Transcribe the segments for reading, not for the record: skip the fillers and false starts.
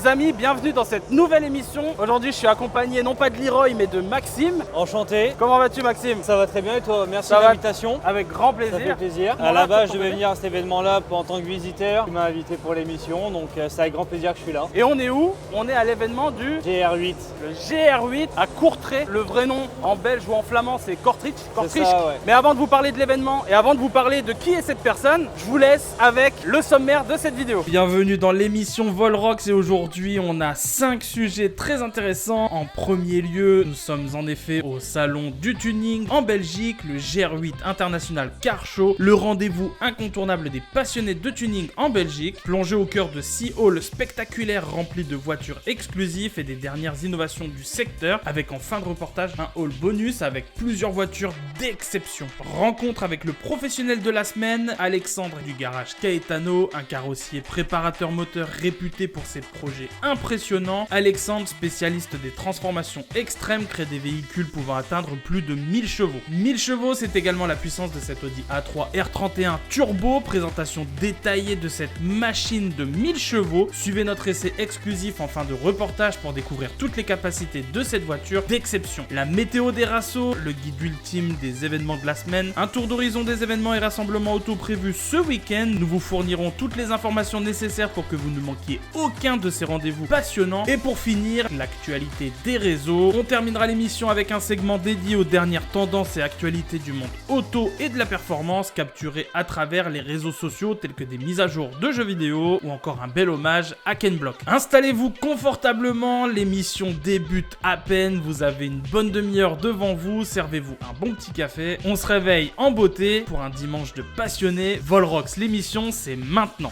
Les amis, bienvenue dans cette nouvelle émission. Aujourd'hui, je suis accompagné non pas de Leroy, mais de Maxime. Enchanté. Comment vas-tu, Maxime? Ça va très bien et toi? Merci Ça de va l'invitation. Avec grand plaisir. Ça fait plaisir. À la base, je devais venir à cet événement-là en tant que visiteur. Tu m'as invité pour l'émission, donc c'est avec grand plaisir que je suis là. Et on est où? On est à l'événement du GR8. le GR8 à Courtrai. Le vrai nom en belge ou en flamand, c'est Kortrijk. C'est ça, ouais. Mais avant de vous parler de l'événement et avant de vous parler de qui est cette personne, je vous laisse avec le sommaire de cette vidéo. Bienvenue dans l'émission Volrox et aujourd'hui on a 5 sujets très intéressants. En premier lieu, nous sommes en effet au salon du tuning en Belgique, le GR8 International Car Show, le rendez-vous incontournable des passionnés de tuning en Belgique, plongé au cœur de 6 halls spectaculaires remplis de voitures exclusives et des dernières innovations du secteur, avec en fin de reportage un hall bonus avec plusieurs voitures d'exception. Rencontre avec le professionnel de la semaine, Alexandre du garage Caetano, un carrossier préparateur moteur réputé pour ses projets impressionnants. Alexandre, spécialiste des transformations extrêmes, crée des véhicules pouvant atteindre plus de 1000 chevaux. 1000 chevaux, c'est également la puissance de cette Audi A3 R31 Turbo. Présentation détaillée de cette machine de 1000 chevaux. Suivez notre essai exclusif en fin de reportage pour découvrir toutes les capacités de cette voiture d'exception. La météo des rassos, le guide ultime des événements de la semaine, un tour d'horizon des événements et rassemblements auto prévus ce week-end. Nous vous fournirons toutes les informations nécessaires pour que vous ne manquiez aucun de ces rendez-vous passionnants. Et pour finir, l'actualité des réseaux. On terminera l'émission avec un segment dédié aux dernières tendances et actualités du monde auto et de la performance, capturées à travers les réseaux sociaux tels que des mises à jour de jeux vidéo ou encore un bel hommage à Ken Block. Installez-vous confortablement, l'émission débute à peine, vous avez une bonne demi-heure devant vous, servez-vous un bon petit café, on se réveille en beauté pour un dimanche de passionnés. Volrox, l'émission, c'est maintenant.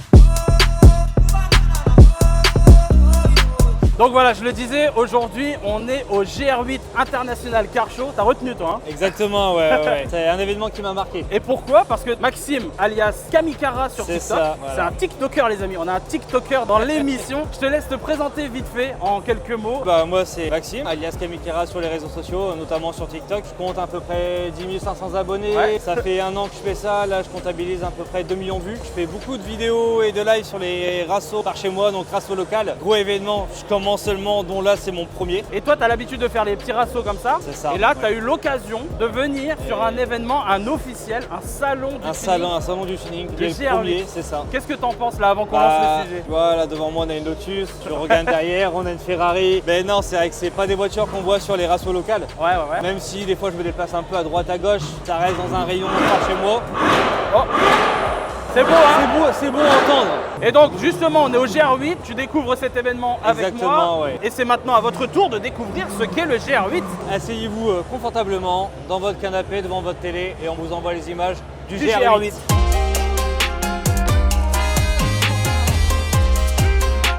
Donc voilà, je le disais, aujourd'hui on est au GR8 International Car Show. T'as retenu toi, hein? Exactement, ouais. C'est un événement qui m'a marqué. Et pourquoi? Parce que Maxime, alias Kamikara sur C'est TikTok, ça, voilà. c'est un TikToker les amis. On a un TikToker dans l'émission. Je te laisse te présenter vite fait en quelques mots. Moi c'est Maxime, alias Kamikara sur les réseaux sociaux, notamment sur TikTok. Je compte à peu près 10 500 abonnés. Ouais. Ça fait un an que je fais ça, là je comptabilise à peu près 2 millions de vues. Je fais beaucoup de vidéos et de live sur les rassos par chez moi, donc rasso local. Gros événement, je commence seulement, dont là c'est mon premier. Et toi, tu as l'habitude de faire les petits rassos comme ça. C'est ça. Et là, tu as eu l'occasion de venir sur un événement, un officiel, un salon du tuning. Un salon du tuning, Le le GR8. premier, c'est ça. Qu'est-ce que tu en penses là avant qu'on lance le sujet? Voilà, devant moi on a une Lotus, je regarde derrière, on a une Ferrari. Mais non, c'est vrai que c'est pas des voitures qu'on voit sur les rassos locales. Ouais. Même si des fois je me déplace un peu à droite à gauche, ça reste dans un rayon par chez moi. Oh. C'est beau, hein? C'est beau à entendre. Et donc justement, on est au GR8, tu découvres cet événement avec Exactement, moi. ouais. Et c'est maintenant à votre tour de découvrir ce qu'est le GR8 Asseyez-vous confortablement dans votre canapé, devant votre télé et on vous envoie les images du du GR8. GR8.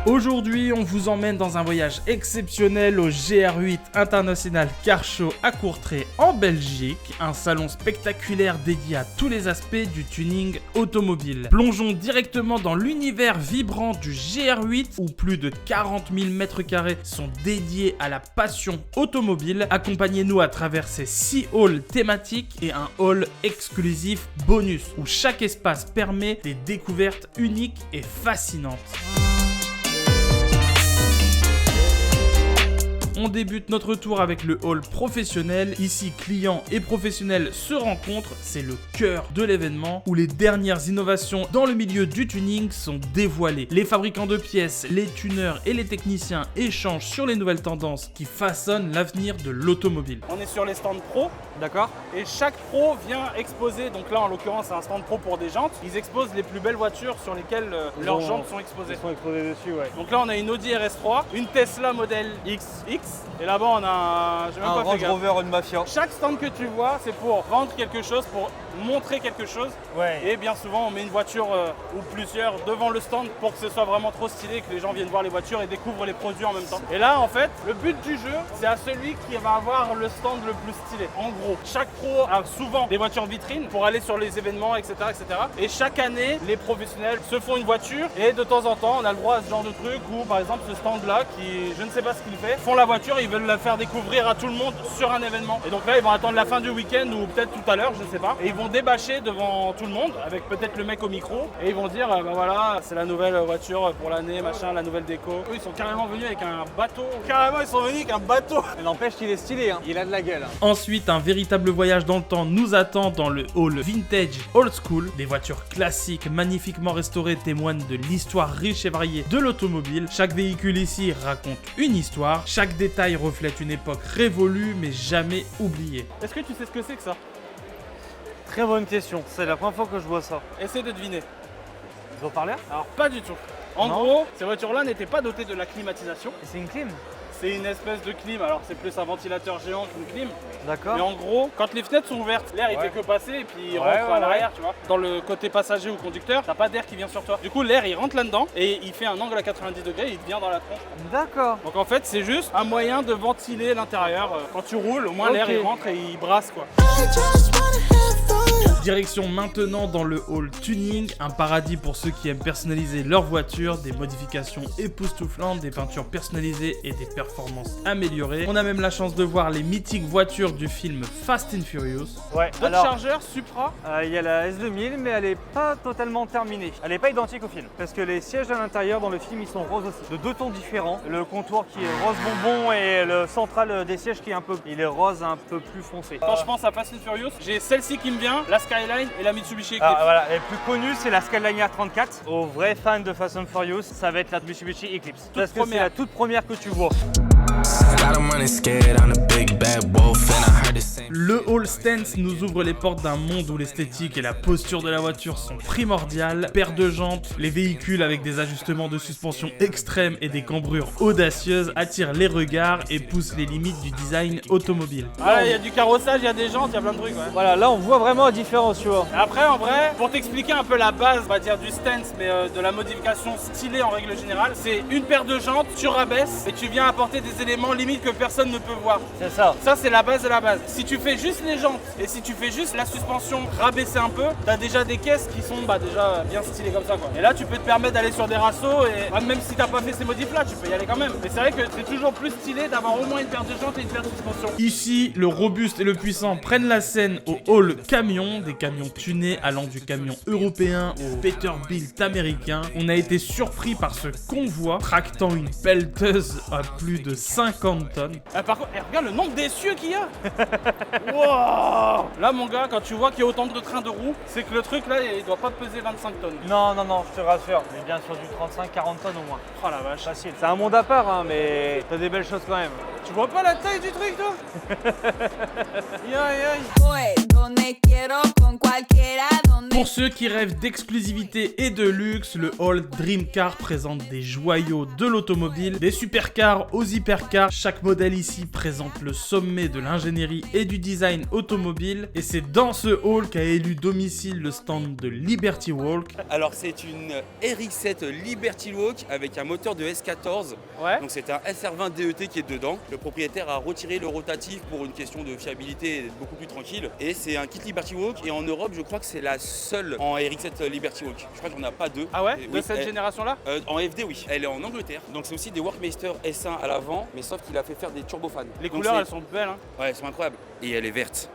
Aujourd'hui, on vous emmène dans un voyage exceptionnel au GR8 International Car Show à Courtrai en Belgique, un salon spectaculaire dédié à tous les aspects du tuning automobile. Plongeons directement dans l'univers vibrant du GR8 où plus de 40 000 m² sont dédiés à la passion automobile. Accompagnez-nous à travers ces 6 halls thématiques et un hall exclusif bonus où chaque espace permet des découvertes uniques et fascinantes. On débute notre tour avec le hall professionnel. Ici, clients et professionnels se rencontrent. C'est le cœur de l'événement où les dernières innovations dans le milieu du tuning sont dévoilées. Les fabricants de pièces, les tuneurs et les techniciens échangent sur les nouvelles tendances qui façonnent l'avenir de l'automobile. On est sur les stands pro, d'accord? Et chaque pro vient exposer, donc là en l'occurrence c'est un stand pro pour des jantes. Ils exposent les plus belles voitures sur lesquelles leurs jantes sont exposées. Ils sont exposés dessus, ouais. Donc là on a une Audi RS3, une Tesla modèle XX et là-bas on a un... j'ai même Un pas fait Range gaffe. Rover, une Mafia. Chaque stand que tu vois c'est pour vendre quelque chose, pour montrer quelque chose. Ouais. Et bien souvent on met une voiture ou plusieurs devant le stand pour que ce soit vraiment trop stylé, que les gens viennent voir les voitures et découvrent les produits en même temps. Et là en fait le but du jeu c'est à celui qui va avoir le stand le plus stylé. En gros, chaque pro a souvent des voitures vitrines pour aller sur les événements, etc. Et chaque année les professionnels se font une voiture et de temps en temps on a le droit à ce genre de truc où par exemple ce stand là qui je ne sais pas ce qu'il fait, font la voiture voiture, ils veulent la faire découvrir à tout le monde sur un événement. Et donc là, ils vont attendre la fin du week-end ou peut-être tout à l'heure, je sais pas. Et ils vont débâcher devant tout le monde avec peut-être le mec au micro. Et ils vont dire, bah voilà, c'est la nouvelle voiture pour l'année, machin, la nouvelle déco. Eux, ils sont carrément venus avec un bateau. Carrément, ils sont venus avec un bateau. Mais n'empêche qu'il est stylé, hein. Il a de la gueule. Hein. Ensuite, un véritable voyage dans le temps nous attend dans le hall Vintage Old School. Des voitures classiques, magnifiquement restaurées, témoignent de l'histoire riche et variée de l'automobile. Chaque véhicule ici raconte une histoire. Chaque détail reflète une époque révolue mais jamais oubliée. Est-ce que tu sais ce que c'est que ça? Très bonne question. C'est la première fois que je vois ça. Essaie de deviner. Je dois parler? Alors, pas du tout. En gros, ces voitures-là n'étaient pas dotées de la climatisation. Et c'est une clim? C'est une espèce de clim, alors c'est plus un ventilateur géant qu'une clim. D'accord. Mais en gros, quand les fenêtres sont ouvertes, l'air il fait que passer et puis il rentre à l'arrière, tu vois. Dans le côté passager ou conducteur, t'as pas d'air qui vient sur toi. Du coup, l'air il rentre là-dedans et il fait un angle à 90 degrés et il te vient dans la tronche. D'accord. Donc en fait, c'est juste un moyen de ventiler l'intérieur. Quand tu roules, au moins l'air il rentre et il brasse quoi. Direction maintenant dans le hall tuning, un paradis pour ceux qui aiment personnaliser leur voiture, des modifications époustouflantes, des peintures personnalisées et des performances améliorées. On a même la chance de voir les mythiques voitures du film Fast and Furious. Ouais. D'autres chargeurs, Supra. Il y a la S2000, mais elle est pas totalement terminée. Elle est pas identique au film, parce que les sièges à l'intérieur dans le film ils sont roses aussi, de deux tons différents. Le contour qui est rose bonbon et le central des sièges qui est il est rose un peu plus foncé. Quand je pense à Fast and Furious, j'ai celle-ci qui me vient, la Skyline et la Mitsubishi Eclipse. Voilà, les plus connue c'est la Skyline R34. Aux vrais fans de Fast and Furious, ça va être la Mitsubishi Eclipse. Parce que c'est la toute première que tu vois. Le Hall Stance nous ouvre les portes d'un monde où l'esthétique et la posture de la voiture sont primordiales. Paire de jantes, les véhicules avec des ajustements de suspension extrêmes et des cambrures audacieuses attirent les regards et poussent les limites du design automobile. Ah, il y a du carrossage, il y a des jantes, il y a plein de trucs. Ouais. Voilà, là on voit vraiment la différence, tu vois. Et après, en vrai, pour t'expliquer un peu la base, on va dire du stance, mais de la modification stylée en règle générale, c'est une paire de jantes, tu rabaisses et tu viens apporter des éléments limites que personne ne peut voir. C'est ça. Ça, c'est la base de la base. Si tu fais juste les jantes et si tu fais juste la suspension rabaisser un peu, t'as déjà des caisses qui sont déjà bien stylées comme ça quoi. Et là, tu peux te permettre d'aller sur des rassos et même si t'as pas fait ces modifs là, tu peux y aller quand même. Mais c'est vrai que c'est toujours plus stylé d'avoir au moins une paire de jantes et une paire de suspension. Ici, le robuste et le puissant prennent la scène au hall camion, des camions tunés allant du camion européen au Peterbilt américain. On a été surpris par ce convoi tractant une pelleteuse à plus de 50 tonnes. Par contre, regarde le nombre d'essieux qu'il y a. Wow. Là mon gars, quand tu vois qu'il y a autant de trains de roues, c'est que le truc là, il doit pas peser 25 tonnes. Non, je te rassure, on est bien sur du 35-40 tonnes au moins. Oh la vache. Facile. C'est un monde à part, hein, mais t'as des belles choses quand même. Tu vois pas la taille du truc toi? Pour ceux qui rêvent d'exclusivité et de luxe, le hall Dream Car présente des joyaux de l'automobile, des supercars aux hypercars. Chaque modèle ici présente le sommet de l'ingénierie et du design automobile. Et c'est dans ce hall qu'a élu domicile le stand de Liberty Walk. Alors c'est une RX-7 Liberty Walk avec un moteur de S14. Ouais. Donc c'est un SR20 DET qui est dedans. Le propriétaire a retiré le rotatif pour une question de fiabilité et d'être beaucoup plus tranquille. Et c'est un kit Liberty Walk et en Europe je crois que c'est la seule en RX-7 Liberty Walk. Je crois qu'il n'y en a pas deux. Ah ouais? Oui, cette génération-là? En FD oui. Elle est en Angleterre. Donc c'est aussi des Workmeister S1 à l'avant, mais sauf qu'il a fait faire des turbofans. Les couleurs elles sont belles hein. Ouais, elles sont incroyables. Et elle est verte.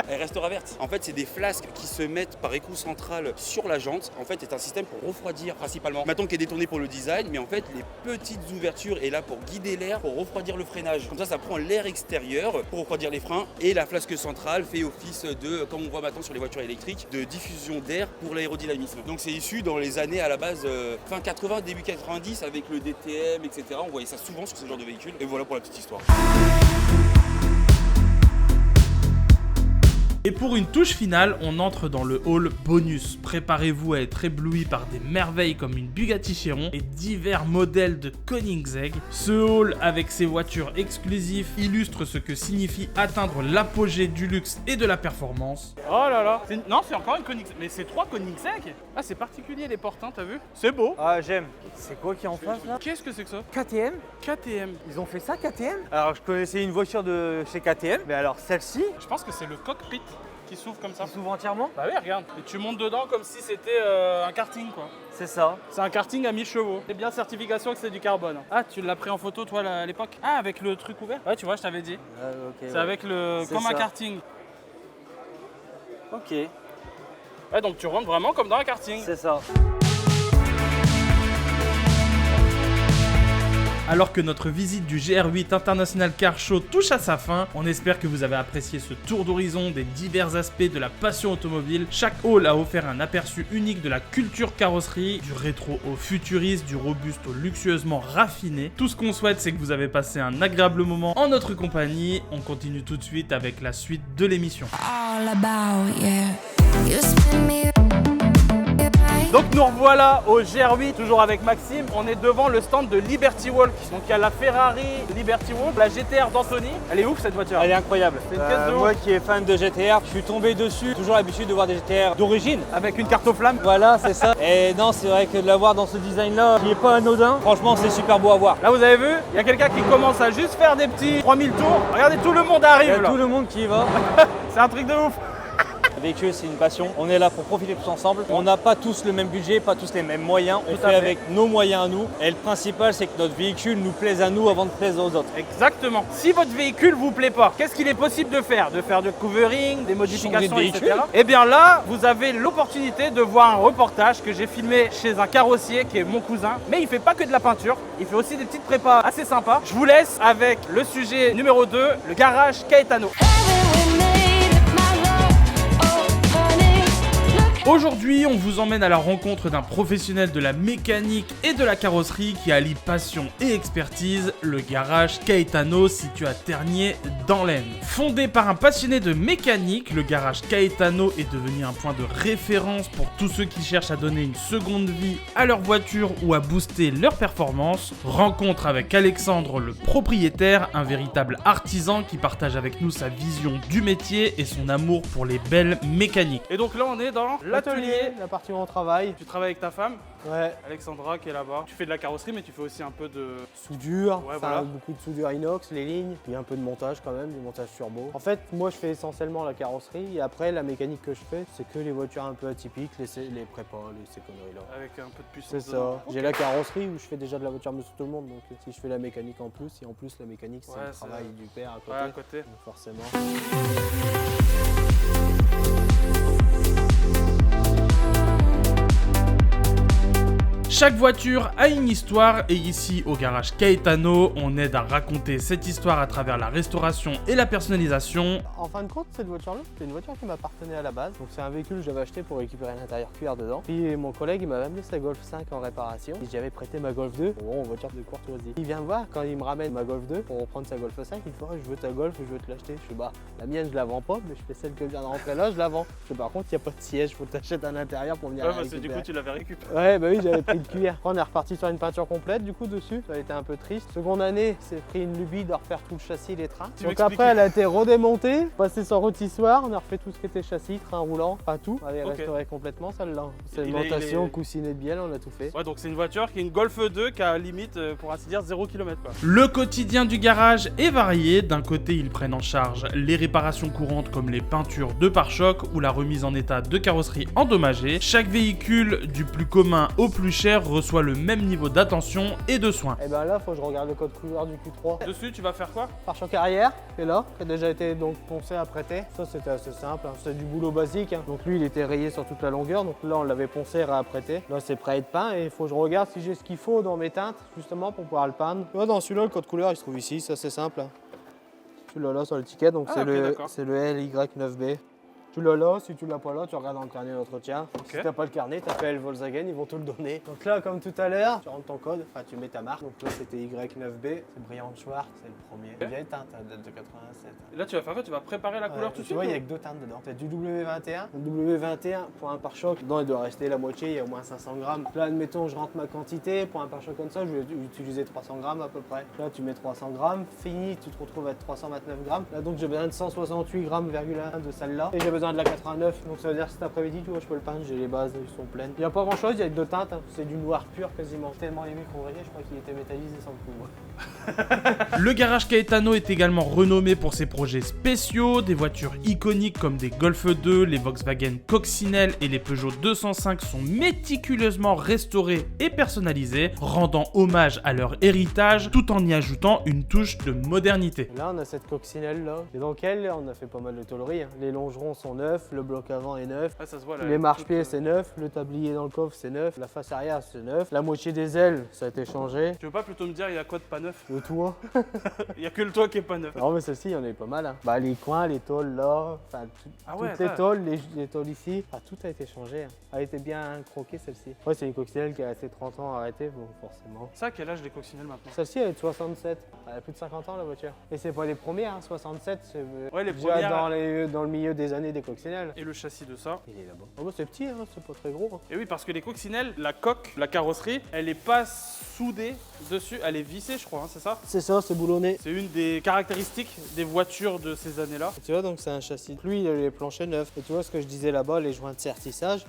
Elle restera verte. En fait, c'est des flasques qui se mettent par écrou central sur la jante. En fait, c'est un système pour refroidir principalement. Maintenant qui est détourné pour le design, mais en fait, les petites ouvertures est là pour guider l'air, pour refroidir le freinage. Comme ça prend l'air extérieur pour refroidir les freins. Et la flasque centrale fait office de, comme on voit maintenant sur les voitures électriques, de diffusion d'air pour l'aérodynamisme. Donc c'est issu dans les années à la base fin 80, début 90 avec le DTM, etc. On voyait ça souvent sur ce genre de véhicule. Et voilà pour la petite histoire. Et pour une touche finale, on entre dans le hall bonus. Préparez-vous à être ébloui par des merveilles comme une Bugatti Chiron et divers modèles de Koenigsegg. Ce hall, avec ses voitures exclusives, illustre ce que signifie atteindre l'apogée du luxe et de la performance. Oh là là. Non, c'est encore une Koenigsegg. Mais c'est 3 Koenigsegg. Ah, c'est particulier les portes, hein, t'as vu? C'est beau. Ah, j'aime. C'est quoi qui est en face là? Qu'est-ce que c'est que ça? KTM. KTM. Ils ont fait ça, KTM? Alors, je connaissais une voiture de chez KTM, mais alors celle-ci? Je pense que c'est le cockpit. qui s'ouvre comme ça. Qui s'ouvre entièrement? Bah oui, regarde. Et tu montes dedans comme si c'était un karting, quoi. C'est ça. C'est un karting à 1000 chevaux. C'est bien certification que c'est du carbone. Ah, tu l'as pris en photo, toi, à l'époque? Ah, avec le truc ouvert? Ouais, tu vois, je t'avais dit. Ok. C'est avec le... C'est comme un ça. karting. Ok, Ouais, donc tu rentres vraiment comme dans un karting. c'est ça. Alors que notre visite du GR8 International Car Show touche à sa fin, on espère que vous avez apprécié ce tour d'horizon des divers aspects de la passion automobile. Chaque hall a offert un aperçu unique de la culture carrosserie, du rétro au futuriste, du robuste au luxueusement raffiné. Tout ce qu'on souhaite, c'est que vous avez passé un agréable moment en notre compagnie. On continue tout de suite avec la suite de l'émission. All about, yeah. You spin me right. Donc nous revoilà au GR8, toujours avec Maxime. On est devant le stand de Liberty Walk. Donc il y a la Ferrari Liberty Walk, la GTR d'Anthony. Elle est ouf cette voiture. Elle est incroyable. C'est une pièce de Moi ouf. qui est fan de GTR, je suis tombé dessus. Toujours l'habitude de voir des GTR d'origine. Avec une carte aux flammes. Voilà, c'est ça. Et non, c'est vrai que de l'avoir dans ce design-là, qui est pas anodin, franchement, c'est super beau à voir. Là vous avez vu, il y a quelqu'un qui commence à juste faire des petits 3000 tours. Regardez, tout le monde Il y arrive a là. tout le monde qui y va. C'est un truc de ouf. Le véhicule, c'est une passion. On est là pour profiter tous ensemble. On n'a pas tous le même budget, pas tous les mêmes moyens. On Tout à fait fait. avec nos moyens à nous. Et le principal, c'est que notre véhicule nous plaise à nous avant de plaire aux autres. Exactement. Si votre véhicule vous plaît pas, qu'est-ce qu'il est possible de faire? De faire du covering, des modifications, Changer de etc. véhicule. Et bien là, vous avez l'opportunité de voir un reportage que j'ai filmé chez un carrossier qui est mon cousin. Mais il fait pas que de la peinture, il fait aussi des petites prépas assez sympas. Je vous laisse avec le sujet numéro 2, le garage Caetano. Aujourd'hui, on vous emmène à la rencontre d'un professionnel de la mécanique et de la carrosserie qui allie passion et expertise, le garage Caetano situé à Tergnier dans l'Aisne. Fondé par un passionné de mécanique, le garage Caetano est devenu un point de référence pour tous ceux qui cherchent à donner une seconde vie à leur voiture ou à booster leur performance. Rencontre avec Alexandre, le propriétaire, un véritable artisan qui partage avec nous sa vision du métier et son amour pour les belles mécaniques. Et donc là, on est dans l'atelier. La partie où on travaille. Tu travailles avec ta femme, Ouais. Alexandra, qui est là-bas. Tu fais de la carrosserie, mais tu fais aussi un peu de... Soudure, Ouais, enfin, voilà. beaucoup de soudure inox, les lignes, puis un peu de montage quand même, du montage turbo. En fait, moi je fais essentiellement la carrosserie et après la mécanique que je fais, c'est que les voitures un peu atypiques, les prépas, ces conneries-là. avec un peu de puissance C'est ça. dedans. J'ai la carrosserie où je fais déjà de la voiture monsieur tout le monde, donc si je fais la mécanique en plus, et en plus la mécanique c'est Ouais, le c'est- travail du père à côté. Ouais, à côté. Donc forcément. Chaque voiture a une histoire et ici au garage Caetano, on aide à raconter cette histoire à travers la restauration et la personnalisation. En fin de compte, cette voiture-là, c'est une voiture qui m'appartenait à la base. Donc c'est un véhicule que j'avais acheté pour récupérer l'intérieur cuir dedans. Puis mon collègue, il m'avait amené sa Golf 5 en réparation. Et j'avais prêté ma Golf 2, bon, voiture de courtoisie. Il vient me voir quand il me ramène ma Golf 2 pour reprendre sa Golf 5. Il me fait, oh, je veux ta Golf, je veux te l'acheter. Je fais, bah, la mienne, je la vends pas, mais je fais celle que vient de rentrer là, je la vends. Je fais, par contre, il n'y a pas de siège, faut t'acheter à l'intérieur pour venir la récupérer. tu l'avais récupéré. Ouais, bah oui, j'avais pris le cuir. Après, on est reparti sur une peinture complète du coup dessus. Ça a été un peu triste. Seconde année, c'est pris une lubie de refaire tout le châssis, les trains. Tu Donc m'expliques. après, elle a été redémontée, passée sur rôtissoir. On a refait tout ce qui était châssis, train roulant, pas tout. On avait Ok. restauré complètement celle-là. Il est- Segmentation, il est- coussinet de bielle, on a tout fait. Ouais, donc c'est une voiture qui est une Golf 2 qui a limite, pour ainsi dire, 0 km quoi. Le quotidien du garage est varié. D'un côté, ils prennent en charge les réparations courantes comme les peintures de pare-choc ou la remise en état de carrosserie endommagée. Chaque véhicule, du plus commun au plus cher, reçoit le même niveau d'attention et de soins. Et ben là, faut que je regarde le code couleur du Q3. Dessus, tu vas faire quoi? Pare-choc arrière, qui est là, qui a déjà été donc poncé à prêter. Ça, c'était assez simple, hein. C'était du boulot basique, hein. Donc lui, il était rayé sur toute la longueur. Donc là, on l'avait poncé et réapprêté. Là, c'est prêt à être peint et il faut que je regarde si j'ai ce qu'il faut dans mes teintes, justement, pour pouvoir le peindre. Là, dans celui-là, le code couleur, il se trouve ici, ça c'est simple, hein. Celui-là, là, sur l'étiquette, donc Ah, c'est ok, le, d'accord. c'est le LY9B. Tu l'as là, si tu l'as pas là, tu regardes dans le carnet d'entretien. Ok. Si t'as pas le carnet, t'appelles Volkswagen, ils vont te le donner. Donc là, comme tout à l'heure, tu rentres ton code, enfin tu mets ta marque. Donc là, c'était Y9B, c'est Brillant Schwarz, c'est le premier. Ok. Vieille teinte, elle date de 87. Et là, tu vas faire quoi? Tu vas préparer la couleur Ouais, tout de tu suite? vois, il n'y ou- a que deux teintes dedans. Tu as du W21. Le W21 pour un pare-choc, dedans il doit rester la moitié, il y a au moins 500 grammes. Là, admettons, je rentre ma quantité. Pour un pare-choc comme ça, je vais utiliser 300 grammes à peu près. Là, tu mets 300 grammes. Fini, tu te retrouves à 329 grammes. Là, donc, j'ai besoin de 168 grammes,1 de celle-là. Et j'ai besoin besoin de la 89, donc ça veut dire que cet après-midi, tu vois, je peux le peindre, j'ai les bases, ils sont pleines. Il n'y a pas grand-chose, il y a deux teintes, hein. C'est du noir pur quasiment. Tellement aimé qu'on voyait, je crois qu'il était métallisé sans le pouvoir. Le garage Caetano est également renommé pour ses projets spéciaux, des voitures iconiques comme des Golf 2, les Volkswagen Coccinelle et les Peugeot 205 sont méticuleusement restaurés et personnalisés, rendant hommage à leur héritage tout en y ajoutant une touche de modernité. Et là, on a cette coccinelle là, et dans laquelle on a fait pas mal de tôleries. Hein. Les longerons sont neufs, le bloc avant est neuf, Ah, ça se voit là. les marche-pieds c'est neuf, le tablier dans le coffre c'est neuf, la face arrière c'est neuf, la moitié des ailes ça a été changé. Tu veux pas plutôt me dire il y a quoi de pas neuf? Le toit. Il y a que le toit qui est pas neuf. Non mais celle-ci, il y en avait pas mal. Hein. Bah les coins, les tôles là, enfin Ah ouais, toutes les attends. tôles, les tôles ici, tout a été changé. Hein. Elle a été bien croquée celle-ci. Ouais, c'est une coccinelle qui a resté 30 ans arrêtée, bon forcément. Ça, à quel âge les coccinelles maintenant? Celle-ci elle est de 67, elle a plus de 50 ans la voiture. Et c'est pas les premières, hein. 67 c'est Ouais, les déjà premières. dans le milieu des années des coccinelles. Et le châssis de ça? Il est là-bas. Oh bah c'est petit, hein, c'est pas très gros. Hein. Et oui, parce que les coccinelles, la coque, la carrosserie, elle est pas soudée dessus, elle est vissée, je crois, hein, c'est ça? C'est ça, c'est boulonné. C'est une des caractéristiques des voitures de ces années-là. Et tu vois, donc c'est un châssis. Lui, il a les planchers neufs. Et tu vois ce que je disais là-bas, les joints de sertissage.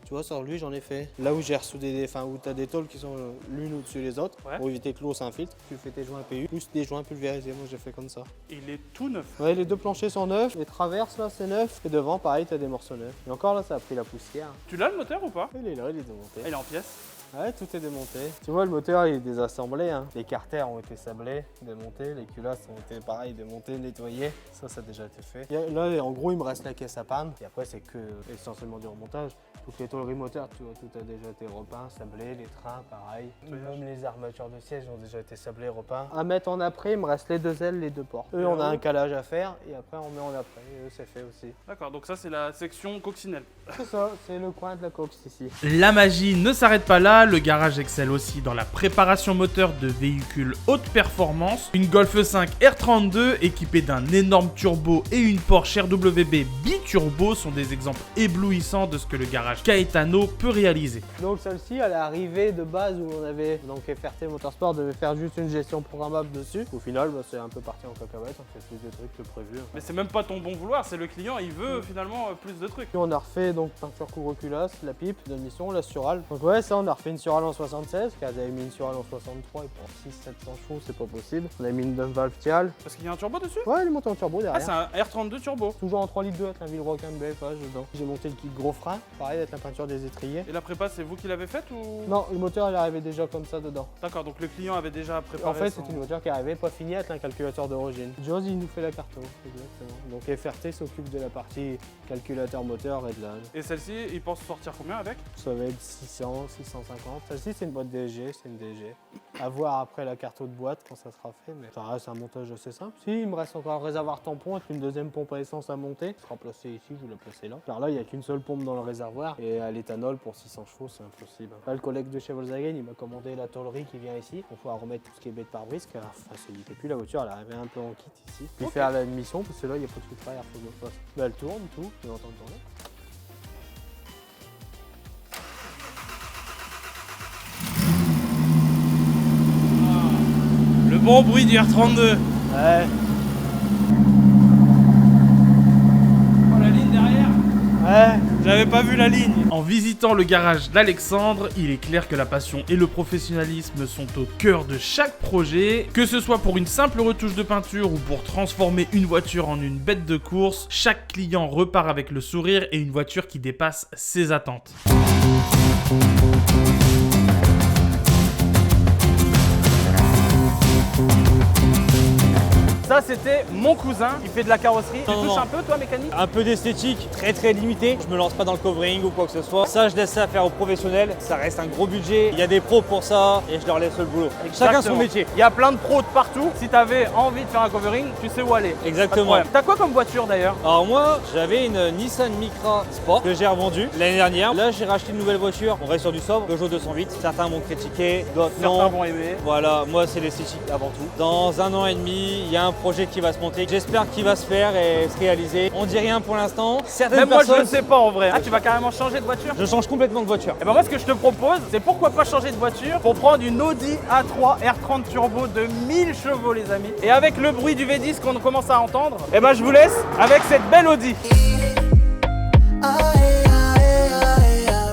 Tu vois, sur lui, j'en ai fait. Là où j'ai ressoudé des. Enfin, où tu as des tôles qui sont l'une au-dessus des autres, Ouais. pour éviter que l'eau s'infiltre, tu fais tes joints PU, plus des joints pulvérisés. Moi, j'ai fait comme ça. Il est tout neuf. Ouais, les deux planchers sont neufs, les traverses là, c'est neuf. Et devant, pareil, tu as des morceaux neufs. Et encore là, ça a pris la poussière. Tu l'as le moteur ou pas? Il est là, il est démonté. Il est en pièces. Ouais, tout est démonté. Tu vois, le moteur, il est désassemblé. Hein. Les carters ont été sablés, démontés. Les culasses ont été, pareil, démontées, nettoyées. Ça a déjà été fait. Là, en gros, il me reste la caisse à peindre. Et après, c'est que essentiellement du remontage. Toutes les tôleries moteurs, tu vois, tout a déjà été repeint, sablé. Les trains, pareil. Même les armatures de siège ont déjà été sablées, repeints. À mettre en après, il me reste les deux ailes, les deux portes. Eux, on a un calage à faire. Et après, on met en après. Et eux, c'est fait aussi. D'accord, donc ça c'est la section coccinelle. C'est ça, c'est le coin de la coque ici. La magie ne s'arrête pas là, le garage excelle aussi dans la préparation moteur de véhicules haute performance. Une Golf 5 R32 équipée d'un énorme turbo et une Porsche RWB biturbo sont des exemples éblouissants de ce que le garage Caetano peut réaliser. Donc celle-ci, elle est arrivée de base où on avait, donc FRT Motorsport devait faire juste une gestion programmable dessus. Au final, bah, c'est un peu parti en cacahuète, on fait plus de trucs que prévu. Mais c'est même pas ton bon vouloir, c'est le client, il veut finalement plus de trucs. Puis on a refait donc peinture couvre-culasse, la pipe de mission, la Surale. Donc ouais, ça on a refait une Surale en 76, car j'avais mis une Surale en 63 et pour 600-700 chevaux, c'est pas possible. On a mis une 9 valve Tial. Parce qu'il y a un turbo dessus? Ouais, elle est montée en turbo Ah, derrière. c'est un R32 turbo. Toujours en 3 litres 2 avec la Villroy BFH dedans. J'ai monté le kit gros frein, pareil avec la peinture des étriers. Et la prépa, c'est vous qui l'avez faite ou? Non, le moteur il arrivait déjà comme ça dedans. D'accord, donc le client avait déjà préparé. En fait, son- c'est une voiture qui arrivait pas finie avec un calculateur d'origine. Jaws, il nous fait la carte, exactement. Donc FRT s'occupe de la partie calculateur moteur et de la... Et celle-ci, il pense sortir combien avec? Ça va être 600, 650. Celle-ci, c'est une boîte DG, c'est une DG. À voir après la carte haute boîte quand ça sera fait, mais ça reste un montage assez simple. Si, il me reste encore un réservoir tampon avec une deuxième pompe à essence à monter. Ce sera placé ici, je vais la placer là. Car là, il n'y a qu'une seule pompe dans le réservoir et à l'éthanol pour 600 chevaux, c'est impossible. Là, le collègue de chez Volkswagen, il m'a commandé la tôlerie qui vient ici. On va remettre tout ce qui est baie de pare-brise, car facilité. Puis la voiture, elle arrivait un peu en kit ici. Puis faire la mission, parce que là, il n'y a pas de filtre à air, faut que je fasse. Là, elle tourne, tout, je l'entends tourner. Le bon bruit du R32. Ouais. Oh, la ligne derrière. Ouais. J'avais pas vu la ligne. En visitant le garage d'Alexandre, il est clair que la passion et le professionnalisme sont au cœur de chaque projet. Que ce soit pour une simple retouche de peinture ou pour transformer une voiture en une bête de course, chaque client repart avec le sourire et une voiture qui dépasse ses attentes. Ça, c'était mon cousin qui fait de la carrosserie. Tu Non, touches non. un peu, toi, mécanique? Un peu d'esthétique, très limité. Je me lance pas dans le covering ou quoi que ce soit. Ça, je laisse ça faire aux professionnels. Ça reste un gros budget. Il y a des pros pour ça et je leur laisse le boulot. Chacun son Exactement. métier. Il y a plein de pros de partout. Si t'avais envie de faire un covering, tu sais où aller. Pas de Exactement. problème. T'as quoi comme voiture d'ailleurs? Alors moi, j'avais une Nissan Micra Sport que j'ai revendue l'année dernière. Là, j'ai racheté une nouvelle voiture. On reste sur du sobre, Peugeot 208. Certains m'ont critiqué, d'autres Certains non. vont aimer. Voilà, moi c'est l'esthétique avant tout. Dans 1 an et demi, il y a un projet qui va se monter. J'espère qu'il va se faire et se réaliser. On dit rien pour l'instant. Certaines Même moi, je personnes, le sais pas en vrai. Ah, tu vas carrément changer de voiture? je change complètement de voiture. Et ben moi, ce que je te propose, c'est pourquoi pas changer de voiture pour prendre une Audi A3 R30 Turbo de 1000 chevaux, les amis. Et avec le bruit du V10 qu'on commence à entendre, et ben je vous laisse avec cette belle Audi.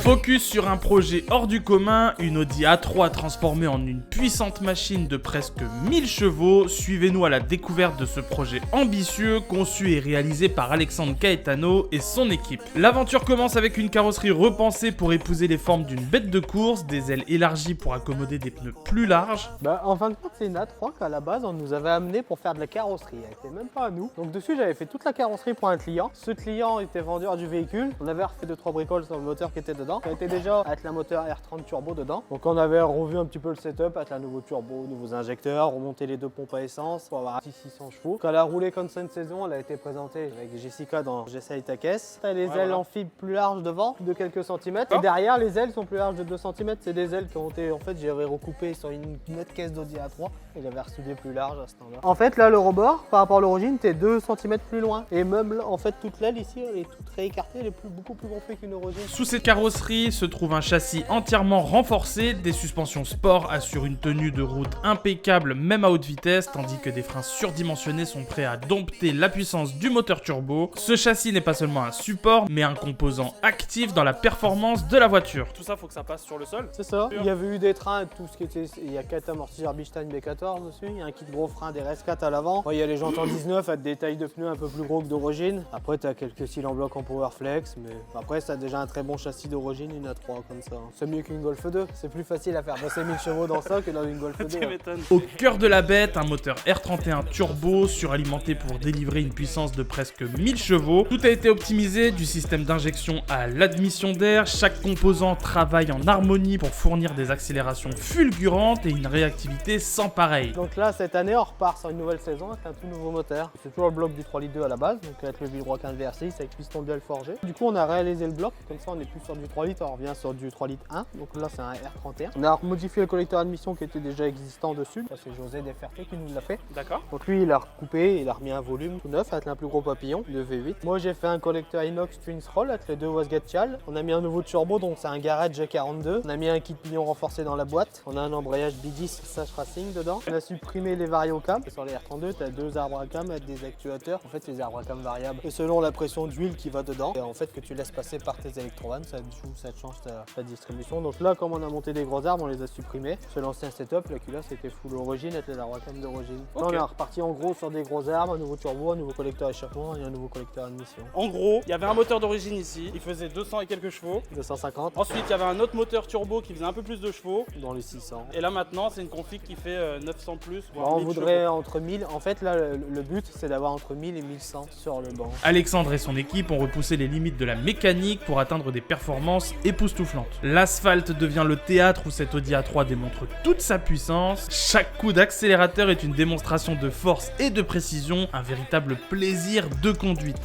Focus sur un projet hors du commun, une Audi A3 transformée en une puissante machine de presque 1000 chevaux. Suivez-nous à la découverte de ce projet ambitieux, conçu et réalisé par Alexandre Caetano et son équipe. L'aventure commence avec une carrosserie repensée pour épouser les formes d'une bête de course, des ailes élargies pour accommoder des pneus plus larges. En fin de compte, c'est une A3 qu'à la base on nous avait amené pour faire de la carrosserie. Elle était même pas à nous. Donc dessus, j'avais fait toute la carrosserie pour un client. Ce client était vendeur du véhicule. On avait refait 2-3 bricoles sur le moteur qui était dedans. Ça était déjà avec un moteur R30 turbo dedans. Donc on avait revu un petit peu le setup avec un nouveau turbo, nouveaux injecteurs, remonter les deux pompes à essence pour avoir 600 chevaux. Quand elle a roulé comme ça une saison, elle a été présentée avec Jessica dans J'essaye ta caisse. T'as les ailes en fibre plus larges devant, de quelques centimètres. Et derrière, les ailes sont plus larges de 2 cm. C'est des ailes qui ont été, en fait, j'avais recoupé sur une autre caisse d'Audi A3 et j'avais ressoudé plus large à ce temps-là. En fait, là, le rebord, par rapport à l'origine, t'es 2 cm plus loin. Et même là, en fait, toute l'aile ici, elle est toute réécartée, elle est beaucoup plus gonflée qu'une origine. Sous cette carrosserie se trouve un châssis entièrement renforcé, des suspensions sport assurent une tenue de route impeccable même à haute vitesse, tandis que des freins surdimensionnés sont prêts à dompter la puissance du moteur turbo. Ce châssis n'est pas seulement un support, mais un composant actif dans la performance de la voiture. Tout ça, faut que ça passe sur le sol. C'est ça. Il y avait eu des trains, tout ce qui était. Il y a 4 amortisseurs Bichstein B14 dessus, il y a un kit gros frein des RS4 à l'avant. Il y a les jantes en 19 avec des tailles de pneus un peu plus gros que d'origine. Après, tu as quelques cylindres en bloc en Powerflex, mais après, ça a déjà un très bon châssis d'origine, une A3 comme ça. C'est mieux qu'une Golf 2. C'est plus facile à faire passer 1000 chevaux dans ça que dans une Golf 2. Tu m'étonnes. Au cœur de la bête, un moteur R31 turbo suralimenté pour délivrer une puissance de presque 1000 chevaux. Tout a été optimisé du système d'injection à l'admission d'air. Chaque composant travaille en harmonie pour fournir des accélérations fulgurantes et une réactivité sans pareil. Donc là, cette année, on repart sur une nouvelle saison avec un tout nouveau moteur. C'est toujours le bloc du 3 litres 2 à la base, donc avec le Villebrock 15 VR6 avec piston dual forgé. Du coup, on a réalisé le bloc, comme ça on n'est plus sur du 3 litres, on revient sur du 3 litres 1. Donc là, c'est un R31. On a modifié le collecteur d'admission qui était déjà existant dessus. Ça, c'est José Desferté qui nous l'a fait. D'accord. Donc lui, il a recoupé, il a remis un volume tout neuf avec un plus gros papillon de V8. Moi, j'ai fait un collecteur inox twin roll avec les deux wasgates Chal. On a mis un nouveau turbo, donc c'est un Garrett G42. On a mis un kit pignon renforcé dans la boîte. On a un embrayage B10 Sash Racing dedans. On a supprimé les variocams. Sur les R32, tu as deux arbres à cam avec des actuateurs. En fait, les arbres à cam variables. Et selon la pression d'huile qui va dedans, et en fait, que tu laisses passer par tes électrovannes, ça te change ta distribution. Donc là, comme on a monté des gros arbres, on les a supprimés. Sur l'ancien setup, la culotte c'était full origine avec les arbres à cam d'origine. Là, on est reparti en gros sur des gros arbres, un nouveau turbo, un nouveau collecteur échappement et un nouveau collecteur admission. En gros, il y avait un moteur d'origine ici, il faisait 200 et quelques chevaux. 250. Ensuite, il y avait un autre moteur turbo qui faisait un peu plus de chevaux. Dans les 600. Et là maintenant, c'est une config qui fait 900 plus, voire On 1000 voudrait chevaux. entre 1000. En fait, là, le but, c'est d'avoir entre 1000 et 1100 sur le banc. Alexandre et son équipe ont repoussé les limites de la mécanique pour atteindre des performances époustouflantes. L'asphalte devient le théâtre où cette Audi A3 démontre toute sa puissance. Chaque coup d'accélérateur est une démonstration de force et de précision, un véritable plaisir de conduite.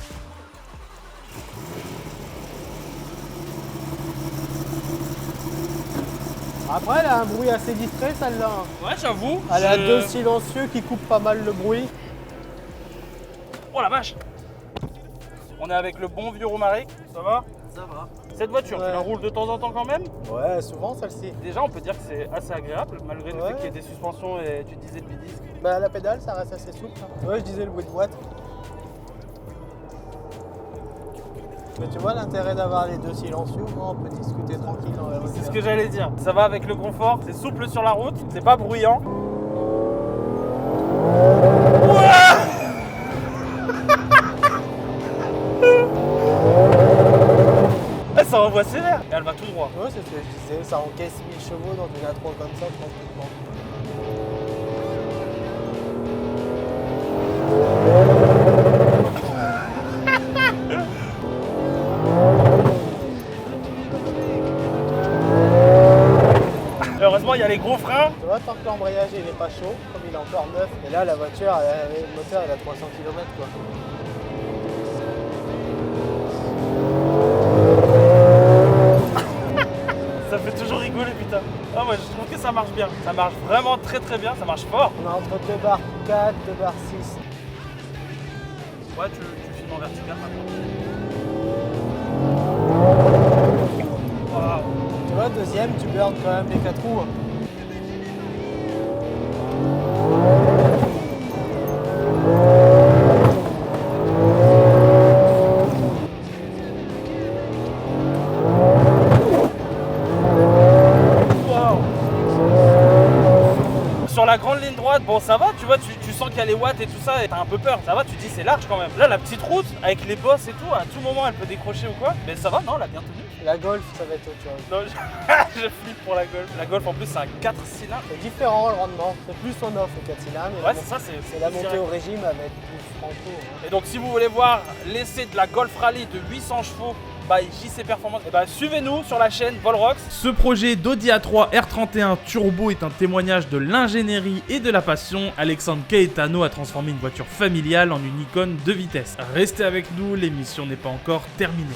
Après, elle a un bruit assez discret, celle-là. Ouais, j'avoue. Elle a deux silencieux qui coupent pas mal le bruit. Oh la vache. On est avec le bon vieux Romaric, ça va? Ça va. Cette voiture, tu la roules de temps en temps quand même? Ouais, souvent celle-ci. Déjà, on peut dire que c'est assez agréable, malgré le fait Ouais. qu'il y ait des suspensions et tu disais le bidisque. Bah, la pédale, ça reste assez souple. Ouais, je disais le bruit de boîte. Mais tu vois l'intérêt d'avoir les deux silencieux, on peut discuter tranquille dans la voiture. C'est ce que j'allais dire. Ça va avec le confort, c'est souple sur la route, c'est pas bruyant. Ça envoie sévère et elle va tout droit. Ouais, c'est ce que je disais, ça encaisse 1000 chevaux dans une A3 comme ça, tranquillement. Heureusement, il y a les gros freins. Tu vois, tant que l'embrayage il n'est pas chaud, comme il est encore neuf, et là la voiture, le moteur il a 300 km quoi. Ça fait toujours rigoler, putain. Ah, moi, je trouve que ça marche bien. Ça marche vraiment très très bien, ça marche fort. On a entre 2 barres 4, 2 barres 6. Ouais, tu filmes en vertical maintenant. Waouh. Tu vois, deuxième, tu burnes quand même les 4 roues. bon, ça va, tu vois, tu sens qu'il y a les watts et tout ça, et t'as un peu peur. Ça va, tu te dis, c'est large quand même. Là, la petite route, avec les bosses et tout, à tout moment, elle peut décrocher ou quoi. Mais ça va, non, elle a bien tenu. La Golf, ça va être autre chose. Non, je flippe pour la Golf. La Golf, en plus, c'est un 4 cylindres. C'est différent le rendement. C'est plus on-off au 4 cylindres. mais Ouais, bon, c'est ça, c'est la montée au régime avec plus franco. Hein. Et donc, si vous voulez voir l'essai de la Golf Rally de 800 chevaux, by JC Performance, et bah suivez-nous sur la chaîne Volrox. Ce projet d'Audi A3 R31 Turbo est un témoignage de l'ingénierie et de la passion. Alexandre Caetano a transformé une voiture familiale en une icône de vitesse. Restez avec nous, l'émission n'est pas encore terminée.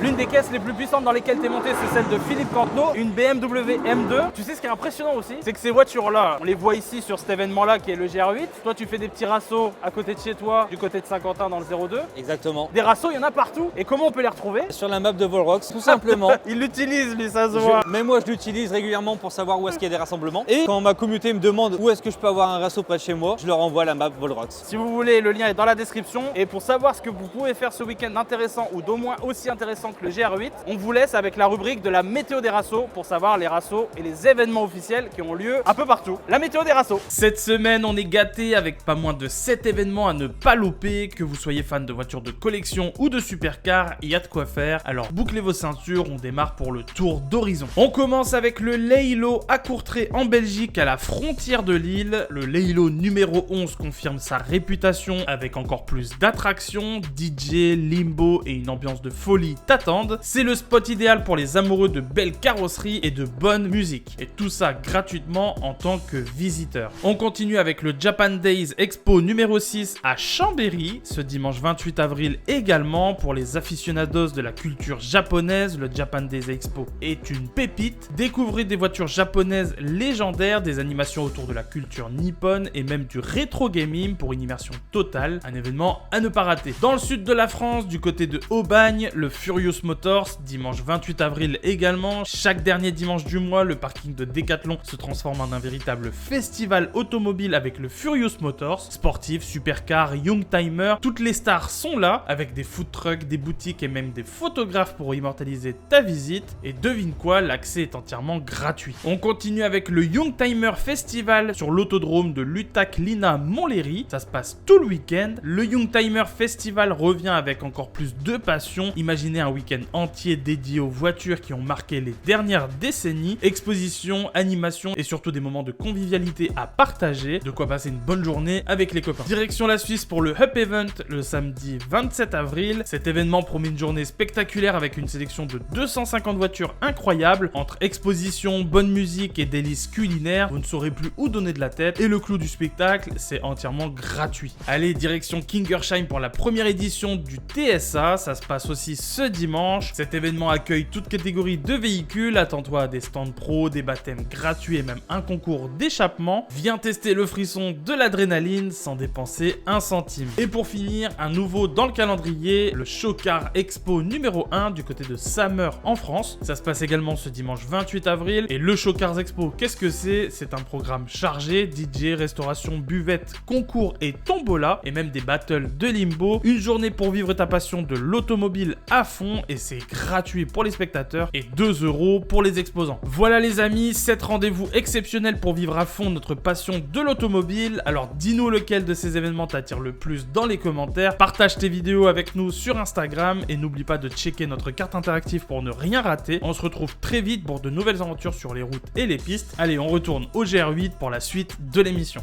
L'une des caisses les plus puissantes dans lesquelles t'es monté, c'est celle de Philippe Cantenot, une BMW M2. Tu sais ce qui est impressionnant aussi, c'est que ces voitures-là, on les voit ici sur cet événement-là qui est le GR8. Toi, tu fais des petits rassos à côté de chez toi, du côté de Saint-Quentin dans le 02. Exactement. Des rassos, il y en a partout. Et comment on peut les retrouver? Sur la map de Volrox, tout simplement. Il l'utilise, lui, ça se voit. Mais moi, je l'utilise régulièrement pour savoir où est-ce qu'il y a des rassemblements. Et quand ma communauté me demande où est-ce que je peux avoir un rasso près de chez moi, je leur envoie la map Volrox. Si vous voulez, le lien est dans la description. Et pour savoir ce que vous pouvez faire ce week-end intéressant ou d'au moins aussi intéressant que le GR8, on vous laisse avec la rubrique de la météo des rassos pour savoir les rassos et les événements officiels qui ont lieu un peu partout. La météo des rassos. Cette semaine, on est gâté avec pas moins de 7 événements à ne pas louper. Que vous soyez fan de voitures de collection ou de supercars, il y a de quoi faire. Alors bouclez vos ceintures, on démarre pour le tour d'horizon. On commence avec le Leilo à Courtrai en Belgique, à la frontière de Lille. Le Leilo numéro 11 confirme sa réputation avec encore plus d'attractions, DJ, limbo et une ambiance de folie t'attendent. C'est le spot idéal pour les amoureux de belles carrosseries et de bonne musique. Et tout ça gratuitement en tant que visiteur. On continue avec le Japan Days Expo numéro 6 à Chambéry, ce dimanche 28 avril également. Pour les aficionados de la culture japonaise, le Japan Days Expo est une pépite. Découvrez des voitures japonaises légendaires, des animations autour de la culture nippone et même du rétro gaming pour une immersion totale. Un événement à ne pas rater. Dans le sud de la France, du côté de Aubagne, le Furious Motors, dimanche 28 avril également. Chaque dernier dimanche du mois, le parking de Decathlon se transforme en un véritable festival automobile avec le Furious Motors. Sportifs, supercars, youngtimers, toutes les stars sont là avec des food trucks, des boutiques et même des photographes pour immortaliser ta visite. Et devine quoi, l'accès est entièrement gratuit. On continue avec le Youngtimer Festival sur l'autodrome de Lutac-Lina Montlhéry. Ça se passe tout le week-end. Le Youngtimer Festival revient avec encore plus de passion. Imaginez un week-end entier dédié aux voitures qui ont marqué les dernières décennies. Expositions, animations et surtout des moments de convivialité à partager. De quoi passer une bonne journée avec les copains. Direction la Suisse pour le Up Event le samedi 27 avril. Cet événement promet une journée spectaculaire avec une sélection de 250 voitures incroyables. Entre expositions, bonne musique et délices culinaires, vous ne saurez plus où donner de la tête. Et le clou du spectacle, c'est entièrement gratuit. Allez, direction Kingersheim pour la première édition du TSA. Ça se passe aussi ce dimanche. Cet événement accueille toute catégorie de véhicules. Attends-toi à des stands pro, des baptêmes gratuits et même un concours d'échappement. Viens tester le frisson de l'adrénaline sans dépenser un centime. Et pour finir, un nouveau dans le calendrier, le Showcar Expo numéro 1 du côté de Summer en France. Ça se passe également ce dimanche 28 avril. Et le Showcars Expo, qu'est-ce que c'est? C'est un programme chargé, DJ, restauration, buvette, concours et tombola, et même des battles de limbo. Une journée pour vivre ta passion de l'automobile à fond, et c'est gratuit pour les spectateurs et 2 € pour les exposants. Voilà les amis, 7 rendez-vous exceptionnels pour vivre à fond notre passion de l'automobile. Alors dis-nous lequel de ces événements t'attire le plus dans les commentaires. Partage tes vidéos avec nous sur Instagram et n'oublie pas de checker notre carte interactive pour ne rien rater. On se retrouve très vite pour de nouvelles aventures sur les routes et les pistes. Allez, on retourne au GR8 pour la suite de l'émission.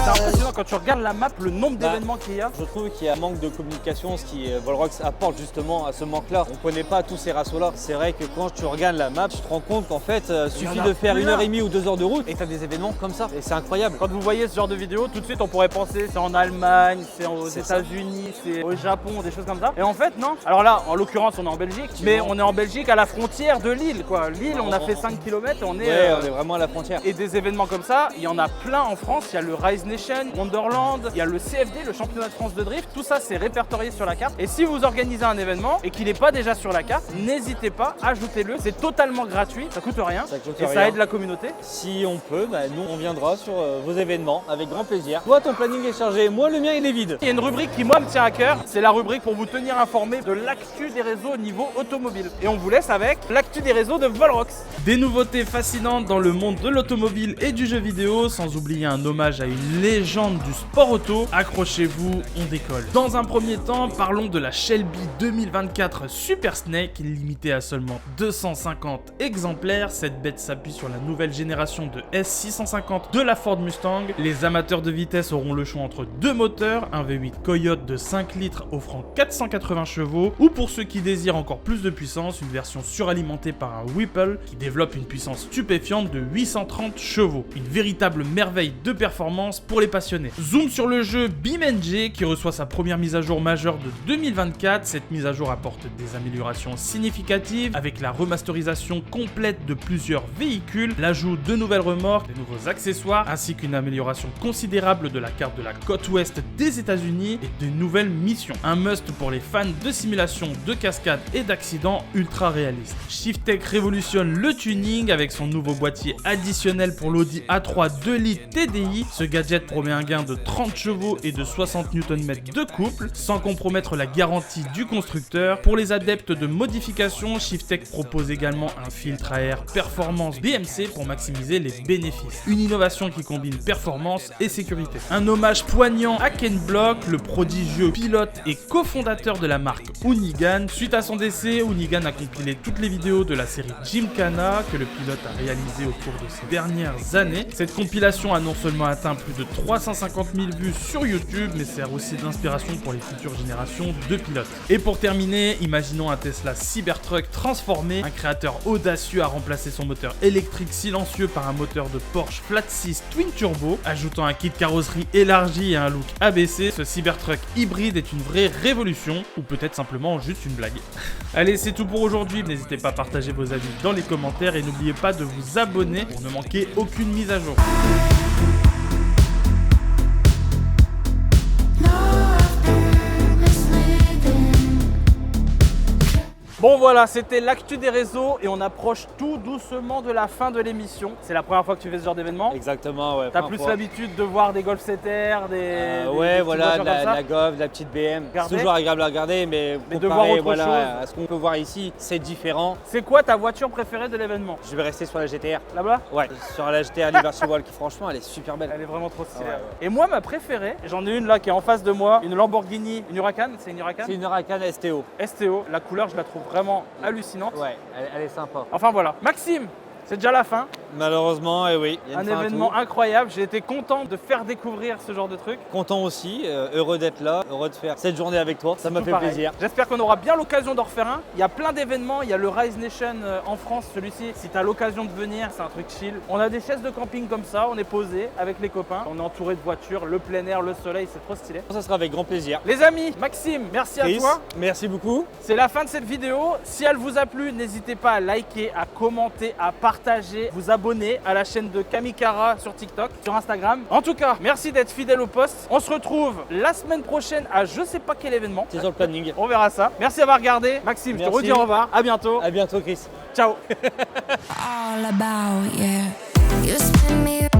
C'est impressionnant quand tu regardes la map, le nombre d'événements qu'il y a. Je trouve qu'il y a un manque de communication, ce qui Volrox apporte justement à ce manque-là. On ne connaît pas tous ces rassos-là. C'est vrai que quand tu regardes la map, tu te rends compte qu'en fait, suffit de faire 1h30 ou 2 heures de route et tu as des événements comme ça. Et c'est incroyable. Quand vous voyez ce genre de vidéo, tout de suite on pourrait penser c'est en Allemagne, c'est aux États-Unis, c'est au Japon, des choses comme ça. Et en fait, non. Alors là, en l'occurrence, on est en Belgique, mais on est en Belgique à la frontière de Lille, quoi. Lille, on a fait 5 km et on est. Ouais, on est vraiment à la frontière. Et des événements comme ça, il y en a plein en France. Il y a le Rise Nation, Monde Wonderland, il y a le CFD, le championnat de France de drift, tout ça c'est répertorié sur la carte. Et si vous organisez un événement et qu'il n'est pas déjà sur la carte, n'hésitez pas, ajoutez-le, c'est totalement gratuit, ça coûte rien et ça aide la communauté. Si on peut, nous on viendra sur vos événements avec grand plaisir. Toi ton planning est chargé, moi le mien il est vide. Il y a une rubrique qui moi me tient à cœur, c'est la rubrique pour vous tenir informé de l'actu des réseaux au niveau automobile. Et on vous laisse avec l'actu des réseaux de Volrox. Des nouveautés fascinantes dans le monde de l'automobile et du jeu vidéo, sans oublier un hommage à une légende du sport auto. Accrochez-vous, on décolle. Dans un premier temps, parlons de la Shelby 2024 Super Snake, limitée à seulement 250 exemplaires. Cette bête s'appuie sur la nouvelle génération de S650 de la Ford Mustang. Les amateurs de vitesse auront le choix entre deux moteurs, un V8 Coyote de 5 litres offrant 480 chevaux, ou pour ceux qui désirent encore plus de puissance, une version suralimentée par un Whipple qui développe une puissance stupéfiante de 830 chevaux. Une véritable merveille de performance pour les passionnés. Zoom sur le jeu BeamNG qui reçoit sa première mise à jour majeure de 2024. Cette mise à jour apporte des améliorations significatives avec la remasterisation complète de plusieurs véhicules, l'ajout de nouvelles remorques, des nouveaux accessoires, ainsi qu'une amélioration considérable de la carte de la côte ouest des États-Unis et de nouvelles missions. Un must pour les fans de simulation de cascade et d'accidents ultra réalistes. Shifttech révolutionne le tuning avec son nouveau boîtier additionnel pour l'Audi A3 2 litres TDI. Ce gadget promet un gain de 30 chevaux et de 60 Nm de couple, sans compromettre la garantie du constructeur. Pour les adeptes de modification, Shifttech propose également un filtre à air performance BMC pour maximiser les bénéfices. Une innovation qui combine performance et sécurité. Un hommage poignant à Ken Block, le prodigieux pilote et cofondateur de la marque Hoonigan. Suite à son décès, Hoonigan a compilé toutes les vidéos de la série Gymkhana que le pilote a réalisé au cours de ces dernières années. Cette compilation a non seulement atteint plus de 350 000 vues sur YouTube, mais sert aussi d'inspiration pour les futures générations de pilotes. Et pour terminer, imaginons un Tesla Cybertruck transformé. Un créateur audacieux a remplacé son moteur électrique silencieux par un moteur de Porsche Flat 6 Twin Turbo, ajoutant un kit carrosserie élargi et un look ABC. Ce Cybertruck hybride est une vraie révolution, ou peut-être simplement juste une blague. Allez, c'est tout pour aujourd'hui. N'hésitez pas à partager vos avis dans les commentaires et n'oubliez pas de vous abonner pour ne manquer aucune mise à jour. Bon voilà, c'était l'actu des réseaux et on approche tout doucement de la fin de l'émission. C'est la première fois que tu fais ce genre d'événement? Exactement, ouais. T'as plus l'habitude de voir des Golf 7R, ouais, voilà, la Golf, la petite BM. C'est toujours agréable à regarder, mais de voir autre chose. À ce qu'on peut voir ici, c'est différent. C'est quoi ta voiture préférée de l'événement? Je vais rester sur la GTR. Là-bas? Ouais, sur la GTR Liberty Walk. Franchement, elle est super belle. Elle est vraiment trop stylée. Ouais. Et moi, ma préférée, j'en ai une là qui est en face de moi, une Lamborghini, une Huracan. C'est une Huracan? C'est une Huracan STO. STO, la couleur, je la trouve vraiment hallucinante. Ouais, elle est sympa. Enfin voilà. Maxime, c'est déjà la fin. Malheureusement, oui. Il y a un événement incroyable. J'ai été content de faire découvrir ce genre de truc. Content aussi, heureux d'être là, heureux de faire cette journée avec toi. Ça m'a fait plaisir. J'espère qu'on aura bien l'occasion d'en refaire un. Il y a plein d'événements. Il y a le Rise Nation en France, celui-ci. Si tu as l'occasion de venir, c'est un truc chill. On a des chaises de camping comme ça. On est posé avec les copains. On est entouré de voitures, le plein air, le soleil. C'est trop stylé. Ça sera avec grand plaisir. Les amis, Maxime, merci à toi. Merci beaucoup. C'est la fin de cette vidéo. Si elle vous a plu, n'hésitez pas à liker, à commenter, à partager, vous abonner à la chaîne de Kamikara sur TikTok, sur Instagram. En tout cas, merci d'être fidèle au poste. On se retrouve la semaine prochaine à je sais pas quel événement. C'est sur le planning. On verra ça. Merci d'avoir regardé. Maxime, je te redis au revoir. À bientôt. À bientôt, Chris. Ciao. all about, yeah. You spin me